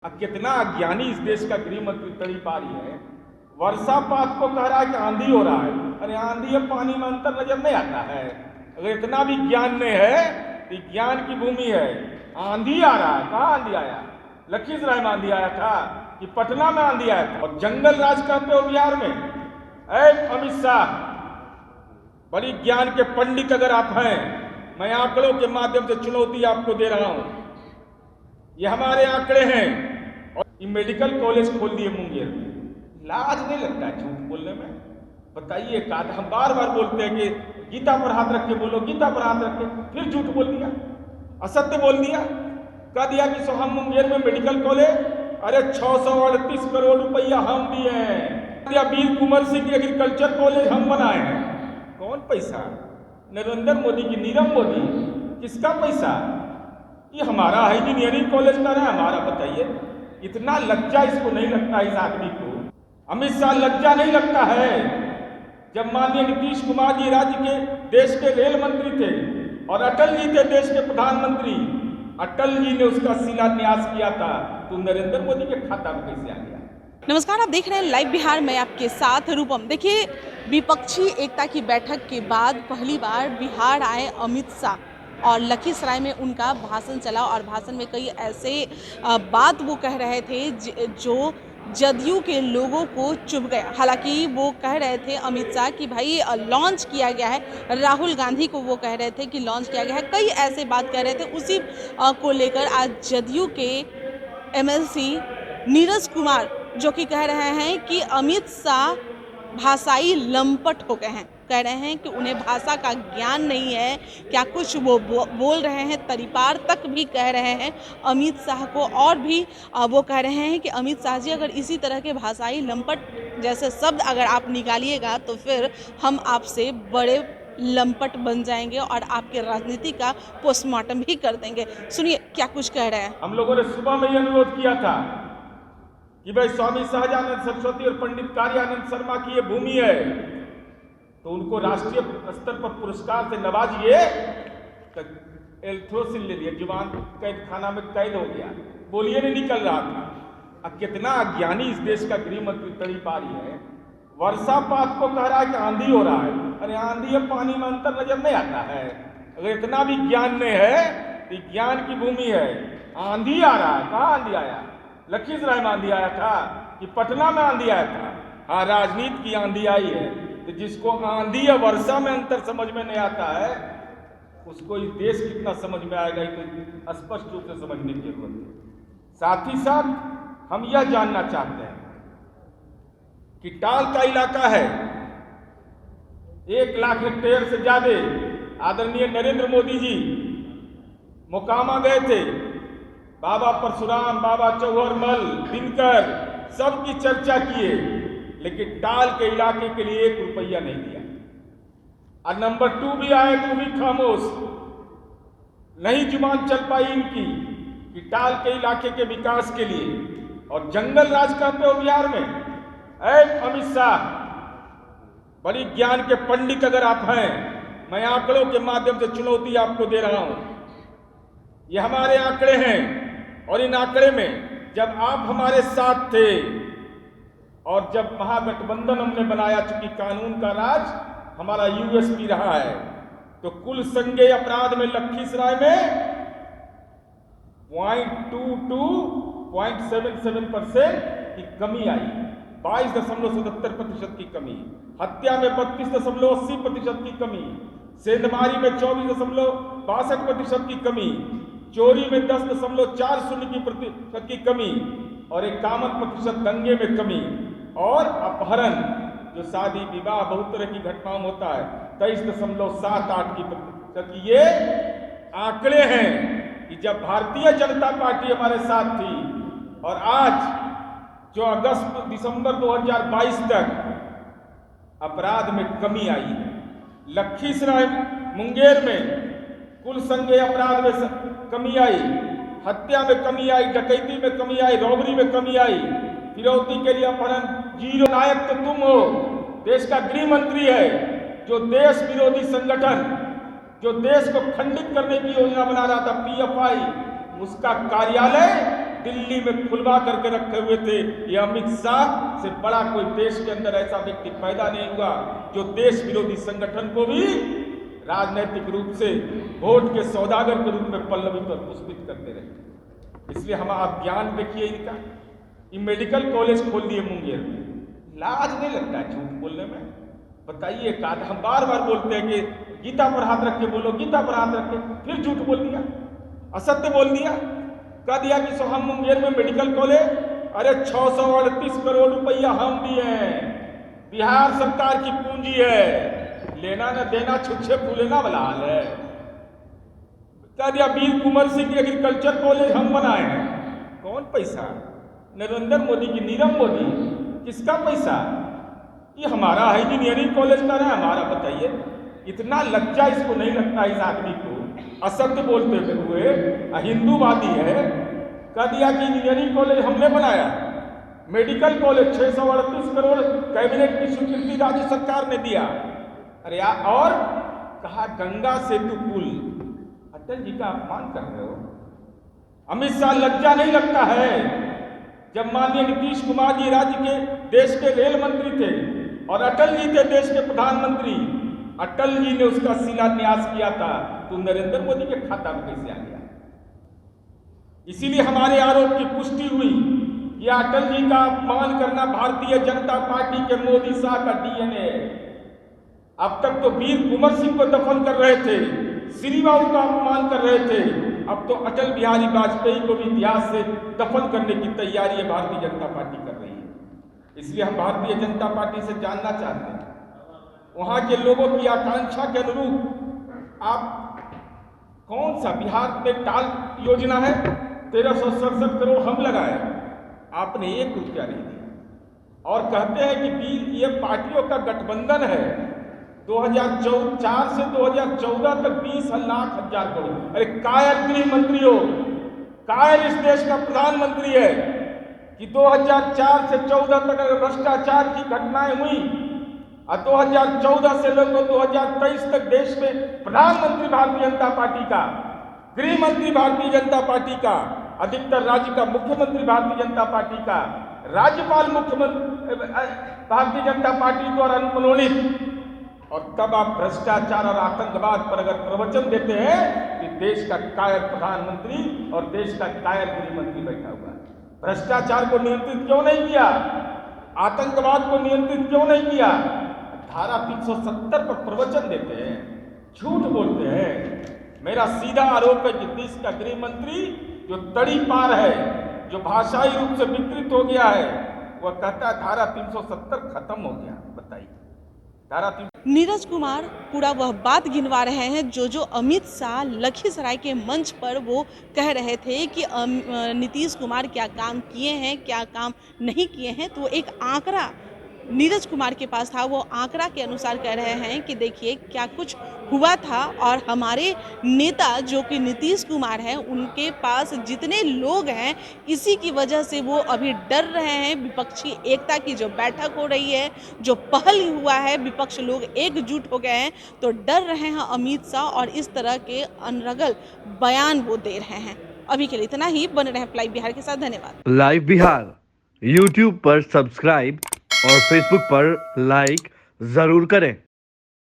कितना अज्ञानी इस देश का गृह मंत्री तड़ीपारी है। वर्षापात को कह रहा है कि आंधी हो रहा है। अरे आंधी और पानी में अंतर नजर नहीं आता है? अगर इतना भी ज्ञान में है तो ज्ञान की भूमि है। आंधी आ रहा है, कहाँ आंधी आया? लखीसराय में आंधी आया था कि पटना में आंधी आया था? और जंगल राज कहते हो बिहार में। अमित शाह, बड़ी ज्ञान के पंडित अगर आप हैं, मैं आंकड़ों के माध्यम से चुनौती आपको दे रहा हूं। ये हमारे आंकड़े हैं। और ये मेडिकल कॉलेज खोल दिए मुंगेर में। लाज नहीं लगता है झूठ बोलने में? बताइए, हम बार बार बोलते हैं कि गीता पर हाथ रख के बोलो, गीता पर हाथ रख के, फिर झूठ बोल दिया, असत्य बोल दिया। कह दिया कि हम मुंगेर में मेडिकल कॉलेज, अरे 638 करोड़ रुपया हम दिए हैं। या वीर कुंवर सिंह एग्रीकल्चर कॉलेज हम बनाए हैं। कौन पैसा? नरेंद्र मोदी की, नीरव मोदी? किसका पैसा? ये हमारा है, इंजीनियरिंग कॉलेज का है हमारा। बताइए, इतना लज्जा इसको नहीं लगता इस आदमी को? अमित शाह, लज्जा नहीं लगता है? जब माननीय नीतीश कुमार जी राज्य के देश के रेल मंत्री थे और अटल जी थे देश के प्रधानमंत्री, अटल जी ने उसका शिलान्यास किया था, तो नरेंद्र मोदी के खाता में कैसे आ गया? नमस्कार, आप देख रहे हैं लाइव बिहार में आपके साथ रूपम। देखिए, विपक्षी एकता की बैठक के बाद पहली बार बिहार आए अमित शाह और लखीसराय में उनका भाषण चला और भाषण में कई ऐसे बात वो कह रहे थे जो जदयू के लोगों को चुभ गए। हालांकि वो कह रहे थे अमित शाह कि भाई लॉन्च किया गया है, राहुल गांधी को वो कह रहे थे कि लॉन्च किया गया है, कई ऐसे बात कह रहे थे। उसी को लेकर आज जदयू के एमएलसी नीरज कुमार जो कि कह रहे हैं कि अमित शाह भाषाई लंपट हो गए हैं। कह रहे हैं कि उन्हें भाषा का ज्ञान नहीं है, क्या कुछ वो बोल रहे हैं। तड़ीपार तक भी कह रहे हैं अमित शाह को। और भी वो कह रहे हैं कि अमित शाह जी, अगर इसी तरह के भाषाई लंपट जैसे शब्द अगर आप निकालिएगा तो फिर हम आपसे बड़े लंपट बन जाएंगे और आपके राजनीति का पोस्टमार्टम भी कर देंगे। सुनिए क्या कुछ कह रहे हैं। हम लोगों ने सुबह में यह अनुरोध किया था कि भाई स्वामी सहजानंद सरस्वती और पंडित कार्यानंद शर्मा की ये भूमि है, तो उनको राष्ट्रीय स्तर पर पुरस्कार से नवाजिए। तो एल्थ्रोसिन ले लिया, जुबान कैद खाना में कैद हो गया, बोलिए नहीं निकल रहा था। अब कितना अज्ञानी इस देश का गृह मंत्री तड़ीपारी है। वर्षापात को कह रहा है कि आंधी हो रहा है। अरे आंधी और पानी में अंतर नजर नहीं आता है? अगर इतना भी ज्ञान में है तो ज्ञान की भूमि है। आंधी आ रहा है, कहाँ आंधी आया? लखीसराय में आंधी आया था कि पटना में आंधी आया था? हाँ, राजनीति की आंधी आई है। तो जिसको आंधी या वर्षा में अंतर समझ में नहीं आता है, उसको इस देश कितना समझ में आएगा, तो स्पष्ट रूप से समझने की जरूरत है। साथ ही साथ हम यह जानना चाहते हैं कि टाल का इलाका है, 1 लाख हेक्टेयर से ज्यादा। आदरणीय नरेंद्र मोदी जी मोकामा गए थे, बाबा परशुराम, बाबा चौहरमल, दिनकर, सबकी चर्चा किए, लेकिन टाल के इलाके के लिए 1 रुपया नहीं दिया। और नंबर 2 भी आए तो भी खामोश, नहीं जुबान चल पाई इनकी कि टाल के इलाके के विकास के लिए। और जंगल राज कहते हो बिहार में। अमित शाह, बड़ी ज्ञान के पंडित अगर आप हैं, मैं आंकड़ों के माध्यम से चुनौती आपको दे रहा हूं। ये हमारे आंकड़े हैं और इन आंकड़े में जब आप हमारे साथ थे और जब महागठबंधन हमने बनाया, चूंकि कानून का राज हमारा यूएसपी रहा है, तो कुल संज्ञेय अपराध में लखीसराय में 0.77% की कमी आई, 22.77% की कमी। हत्या में 32.80% की कमी, सेंधमारी में 24.62% की कमी, चोरी में 10.40% की कमी और 51% दंगे में कमी, और अपहरण जो शादी विवाह बहुत तरह की घटनाओं होता है 23.78% की। ये आंकड़े हैं कि जब भारतीय जनता पार्टी हमारे साथ थी और आज जो अगस्त दिसंबर 2022 तक अपराध में कमी आई है। लखीसराय मुंगेर में कुल संज्ञेय अपराध में कमी आई, हत्या में कमी आई, डकैती में कमी आई, रॉबरी में कमी आई, फिरौती के लिए अपहरण 0। नायक तो तुम हो, देश का गृह मंत्री है, जो देश विरोधी संगठन, जो देश को खंडित करने की योजना बना रहा था, पीएफआई, उसका कार्यालय दिल्ली में खुलवा करके रखे हुए थे। ये अमित शाह से बड़ा कोई देश के अंदर ऐसा व्यक्ति पैदा नहीं हुआ जो देश विरोधी संगठन को भी राजनीतिक रूप से वोट के सौदागर के रूप में पल्लवित और पुष्पित करते रहे। इसलिए हम आप ज्ञान देखिए इनका, ये मेडिकल कॉलेज खोल दिए मुंगेर में, लाज नहीं लगता है झूठ बोलने में? बताइए, हम बार बार बोलते हैं कि गीता पर हाथ रख के बोलो, गीता पर हाथ रख के, फिर झूठ बोल दिया, असत्य बोल दिया, कह दिया कि सो हम मुंगेर में मेडिकल कॉलेज, अरे 638 करोड़ रुपया हम दिए हैं, बिहार सरकार की पूंजी है, लेना न देना छुच्छे फूलेना वाला हाल है। कह दिया वीर कुंवर सिंह एग्रीकल्चर कॉलेज हम बनाए हैं, कौन पैसा? नरेंद्र मोदी की, नीरव मोदी, किसका पैसा? ये हमारा है, इंजीनियरिंग कॉलेज का है हमारा। बताइए, इतना लज्जा इसको नहीं लगता इस आदमी को, असत्य बोलते हुए, हिंदूवादी है, कह दिया कि इंजीनियरिंग कॉलेज हमने बनाया, मेडिकल कॉलेज 638 करोड़ कैबिनेट की स्वीकृति राज्य सरकार ने दिया। अरे यार, और कहा गंगा सेतु पुल, अटल जी का अपमान कर रहे हो। अमित शाह, लज्जा नहीं लगता है? जब माननीय नीतीश कुमार जी राज्य के देश के रेल मंत्री थे और अटल जी थे देश के प्रधानमंत्री, अटल जी ने उसका शिलान्यास किया था, तो नरेंद्र मोदी के खाता में कैसे आ गया? इसीलिए हमारे आरोप की पुष्टि हुई। यह अटल जी का अपमान करना भारतीय जनता पार्टी के मोदी शाह का डीएनए है। अब तक तो वीर कुंवर सिंह को दफन कर रहे थे, श्रीबाबू का अपमान कर रहे थे, अब तो अटल बिहारी वाजपेयी को भी इतिहास से दफन करने की तैयारी भारतीय जनता पार्टी कर रही है। इसलिए हम भारतीय जनता पार्टी से जानना चाहते हैं, वहां के लोगों की आकांक्षा के अनुरूप आप कौन सा बिहार में टाल योजना है, 1367 करोड़ हम लगाए, आपने 1 रुपया नहीं दिया। और कहते हैं कि ये पार्टियों का गठबंधन है, 2004 से 2014 तक 20 लाख हजार करोड़। अरे कायर गृह मंत्री हो, कायर इस देश का प्रधानमंत्री है कि 2004 से 14 तक अगर भ्रष्टाचार की घटनाएं हुई और 2014 से लेकर 2023 तक देश में प्रधानमंत्री भारतीय जनता पार्टी का, गृह मंत्री भारतीय जनता पार्टी का, अधिकतर राज्य का मुख्यमंत्री भारतीय जनता पार्टी का, राज्यपाल मुख्यमंत्री भारतीय जनता पार्टी द्वारा मनोनीत, और तब आप भ्रष्टाचार और आतंकवाद पर अगर प्रवचन देते हैं कि देश का कायर प्रधानमंत्री और देश का कायर गृह मंत्री बैठा हुआ है। भ्रष्टाचार को नियंत्रित क्यों नहीं किया? आतंकवाद को नियंत्रित क्यों नहीं किया? धारा 370 पर प्रवचन देते हैं, झूठ बोलते हैं। मेरा सीधा आरोप है कि देश का गृह मंत्री जो तड़ी पार है, जो भाषाई रूप से विकृत हो गया है, वह कहता है धारा 370 खत्म हो गया। बताइए, नीरज कुमार पूरा वह बात गिनवा रहे हैं जो अमित शाह लखीसराय के मंच पर वो कह रहे थे कि नीतीश कुमार क्या काम किए हैं, क्या काम नहीं किए हैं। तो एक आंकड़ा नीरज कुमार के पास था, वो आंकड़ा के अनुसार कह रहे हैं कि देखिए क्या कुछ हुआ था। और हमारे नेता जो कि नीतीश कुमार हैं, उनके पास जितने लोग हैं, इसी की वजह से वो अभी डर रहे हैं। विपक्षी एकता की जो बैठक हो रही है, जो पहल हुआ है, विपक्ष लोग एकजुट हो गए हैं, तो डर रहे हैं अमित शाह और इस तरह के अनर्गल बयान वो दे रहे हैं। अभी के लिए इतना ही। बने रहें लाइव बिहार के साथ। धन्यवाद। लाइव बिहार यूट्यूब पर सब्सक्राइब और फेसबुक पर लाइक जरूर करें।